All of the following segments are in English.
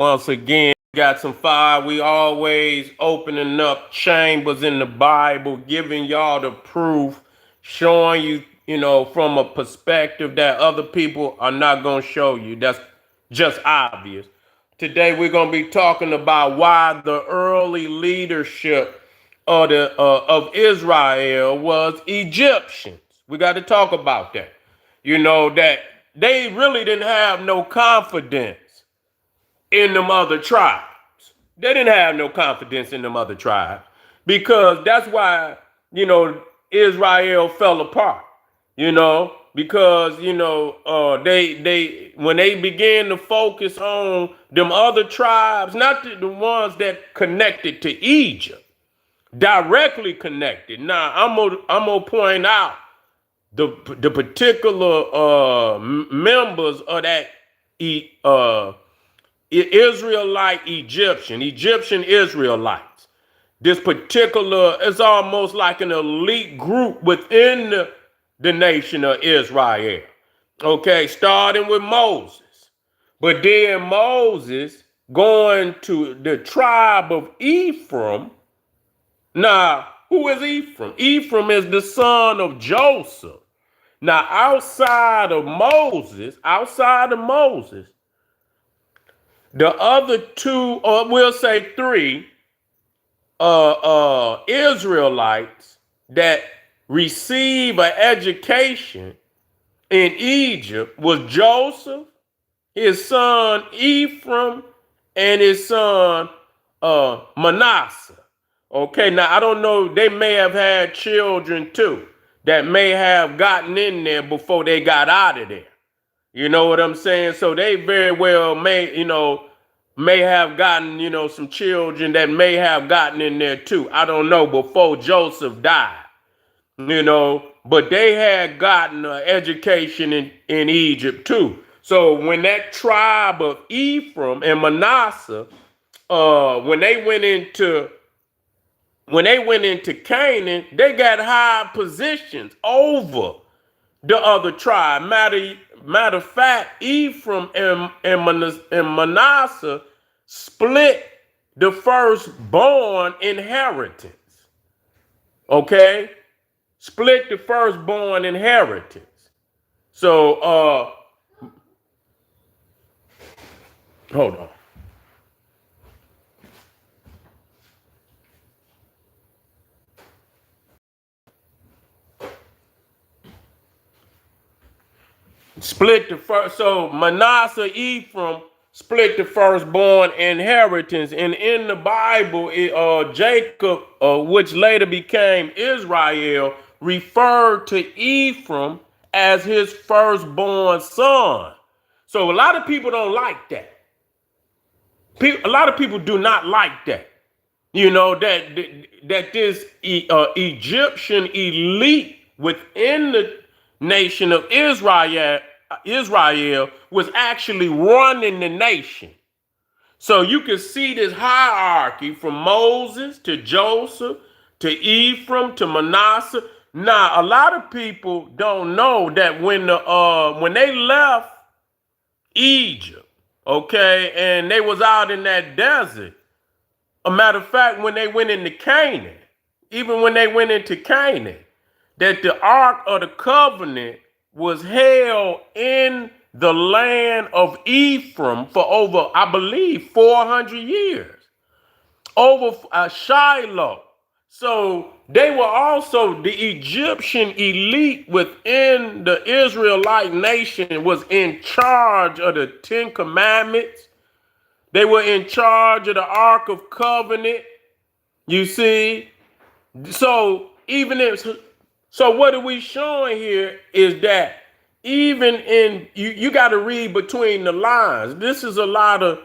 Once again, got some fire. We always opening up chambers in the Bible, giving y'all the proof, showing you, from a perspective that other people are not going to show you. That's just obvious. Today we're going to be talking about why the early leadership of Israel was Egyptians. We got to talk about that. That they really didn't have no confidence in them other tribes. They didn't have no confidence in them other tribes because that's why, Israel fell apart, because, they when they began to focus on them other tribes, not the ones that connected to Egypt, directly connected. Now, I'm gonna point out the particular members of that Israelite Egyptian Israelites. This particular is almost like an elite group within the nation of Israel. Okay, starting with Moses. But then Moses going to the tribe of Ephraim. Now, who is Ephraim? Ephraim is the son of Joseph. Now, outside of Moses, the other two, or we'll say three, Israelites that receive an education in Egypt was Joseph, his son Ephraim, and his son Manasseh. Okay, now I don't know, they may have had children too that may have gotten in there before they got out of there. You know what I'm saying? So they very well may have gotten, some children that may have gotten in there too. I don't know, before Joseph died, but they had gotten an education in Egypt too. So when that tribe of Ephraim and Manasseh, when they went into Canaan, they got high positions over the other tribe. Matter of fact, Ephraim and Manasseh split the firstborn inheritance. Okay? Split the firstborn inheritance. So, hold on. Split the first, so Manasseh, Ephraim split the firstborn inheritance, and in the Bible, Jacob, which later became Israel, referred to Ephraim as his firstborn son. So a lot of people don't like that. A lot of people do not like that. That this Egyptian elite within the nation of Israel was actually running the nation. So you can see this hierarchy from Moses to Joseph to Ephraim to Manasseh. Now, a lot of people don't know that when they left Egypt, okay, and they was out in that desert. A matter of fact, when they went into Canaan, that the Ark of the Covenant was held in the land of Ephraim for over, I believe, 400 years. Over Shiloh. So they were also the Egyptian elite within the Israelite nation was in charge of the Ten Commandments. They were in charge of the Ark of Covenant. You see? So what are we showing here is that even in you got to read between the lines. This is a lot of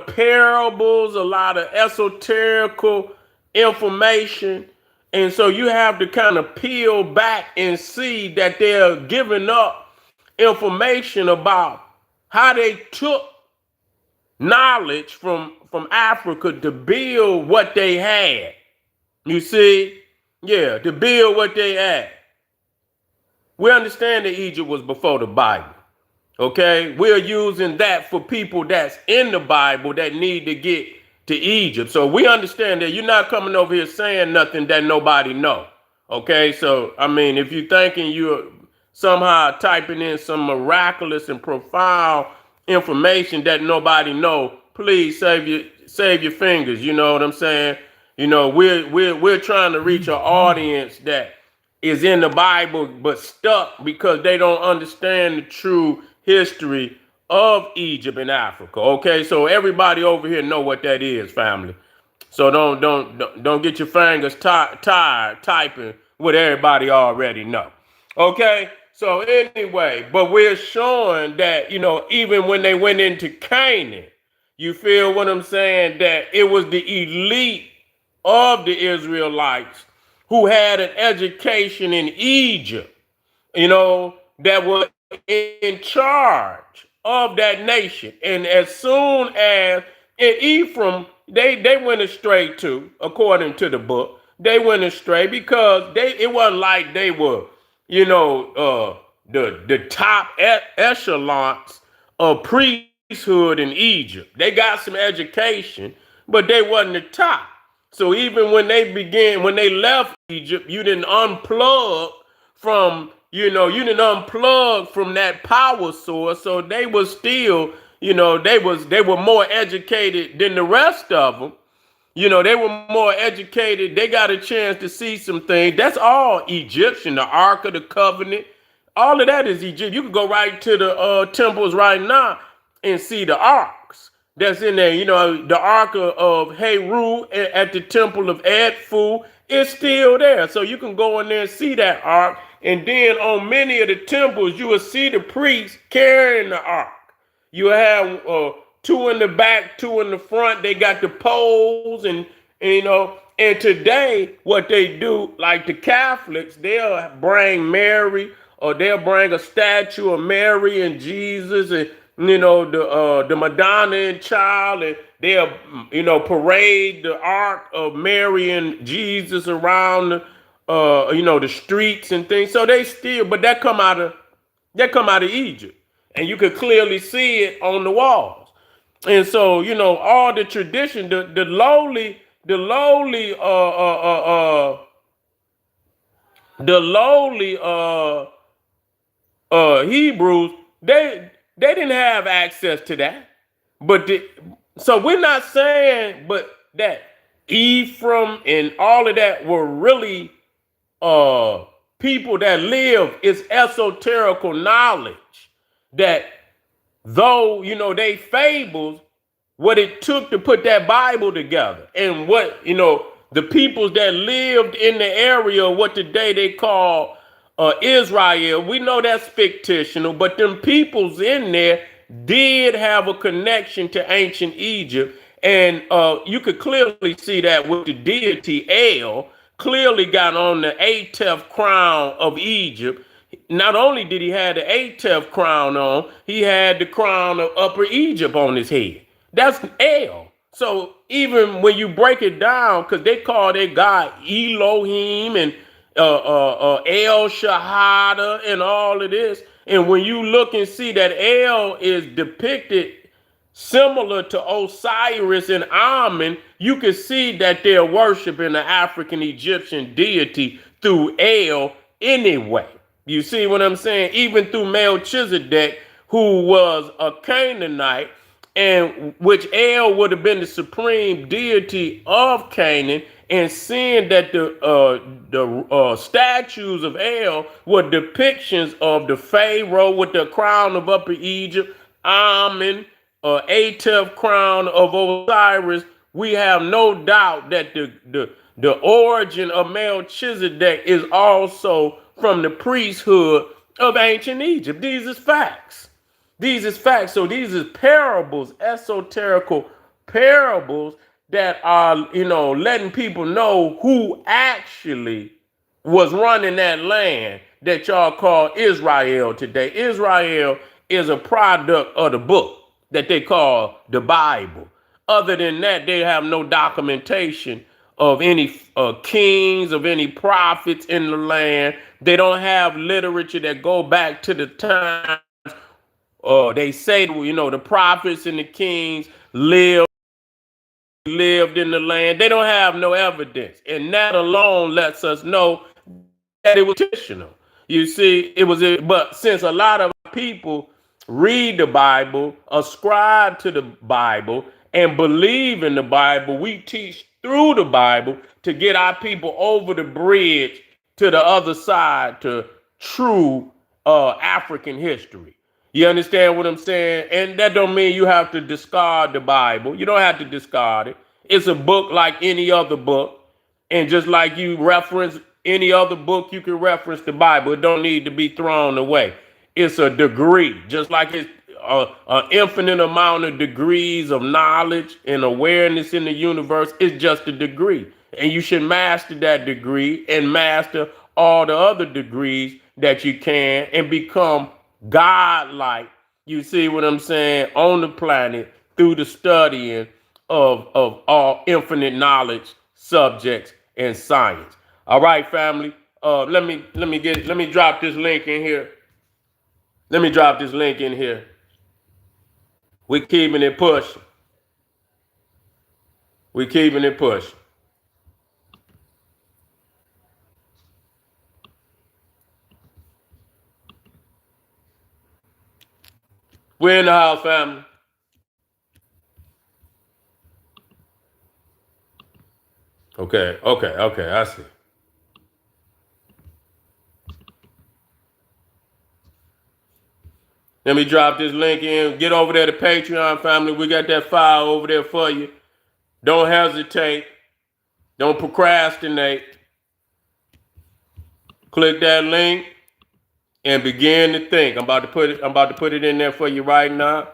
parables, a lot of esoterical information. And so you have to kind of peel back and see that they're giving up information about how they took knowledge from Africa to build what they had. You see? Yeah, to build what they had. We understand that Egypt was before the Bible. Okay, we're using that for people that's in the Bible that need to get to Egypt. So we understand that you're not coming over here saying nothing that nobody know. Okay, so I mean, if you're thinking you're somehow typing in some miraculous and profound information that nobody know, please save your fingers. You know what I'm saying? You know, we're trying to reach an audience that is in the Bible but stuck because they don't understand the true history of Egypt and Africa. Okay, so everybody over here know what that is, family. So don't get your fingers tired typing what everybody already know. Okay, so anyway, but we're showing that even when they went into Canaan, you feel what I'm saying? That it was the elite of the Israelites who had an education in Egypt, that were in charge of that nation. And as soon as in Ephraim, they went astray too, according to the book. They went astray because it wasn't like they were, the top echelons of priesthood in Egypt. They got some education, but they wasn't the top. So even when they left Egypt, you didn't unplug from, you didn't unplug from that power source. So they were still, they were more educated than the rest of them. They were more educated. They got a chance to see some things. That's all Egyptian. The Ark of the Covenant, all of that is Egypt. You can go right to the temples right now and see the arks that's in there. The Ark of Heru at the temple of Edfu is still there. So you can go in there and see that ark. And then on many of the temples, you will see the priests carrying the ark. You have two in the back, two in the front. They got the poles and today what they do, like the Catholics, they'll bring Mary or they'll bring a statue of Mary and Jesus and the Madonna and child, and they'll parade the ark of Mary and Jesus around the streets and things. So they still, but that come out of Egypt. And you could clearly see it on the walls. And so, all the tradition, the lowly Hebrews, they didn't have access to that. But so we're not saying, but that Ephraim and all of that were really people that live is esoterical knowledge that though they fables what it took to put that Bible together, and what the peoples that lived in the area, what today they call Israel. We know that's fictional, but them peoples in there did have a connection to ancient Egypt, and you could clearly see that with the deity El clearly got on the 8th crown of Egypt. Not only did he have the 8th crown on, he had the crown of Upper Egypt on his head. That's El. So even when you break it down, because they call their God Elohim and El Shahada and all of this, and when you look and see that El is depicted similar to Osiris and Amen, you can see that they're worshiping the African Egyptian deity through El anyway. You see what I'm saying? Even through Melchizedek, who was a Canaanite, and which El would have been the supreme deity of Canaan, and seeing that the statues of El were depictions of the Pharaoh with the crown of Upper Egypt, Amen, 8th crown of Osiris, we have no doubt that the origin of Melchizedek is also from the priesthood of ancient Egypt. These is facts. These is facts. So these is parables, esoterical parables that are, letting people know who actually was running that land that y'all call Israel today. Israel is a product of the book that they call the Bible. Other than that, they have no documentation of any kings, of any prophets in the land. They don't have literature that go back to the time They say, the prophets and the kings lived in the land. They don't have no evidence. And that alone lets us know that it was fictional. You see, but since a lot of people read the Bible, ascribe to the Bible, and believe in the Bible, we teach through the Bible to get our people over the bridge to the other side, to true African history. You understand what I'm saying? And that don't mean you have to discard the Bible. You don't have to discard it. It's a book like any other book. And just like you reference any other book, you can reference the Bible. It don't need to be thrown away. It's a degree, just like it's an infinite amount of degrees of knowledge and awareness in the universe. It's just a degree. And you should master that degree and master all the other degrees that you can and become God-like. You see what I'm saying? On the planet through the studying of all infinite knowledge subjects and science. All right, family. Let me drop this link in here. Let me drop this link in here. We're keeping it pushing. We're keeping it pushing. We're in the house, family. Okay, I see. Let me drop this link in. Get over there to Patreon, family. We got that file over there for you. Don't hesitate. Don't procrastinate. Click that link and begin to think. I'm about to put it in there for you right now.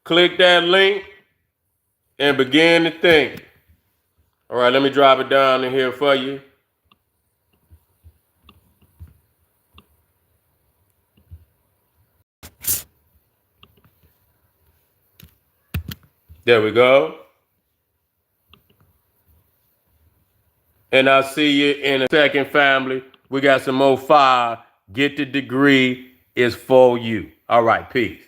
Click that link and begin to think. All right, let me drop it down in here for you. There we go. And I'll see you in a second, family. We got some more fire. Get the degree. It's for you. All right, peace.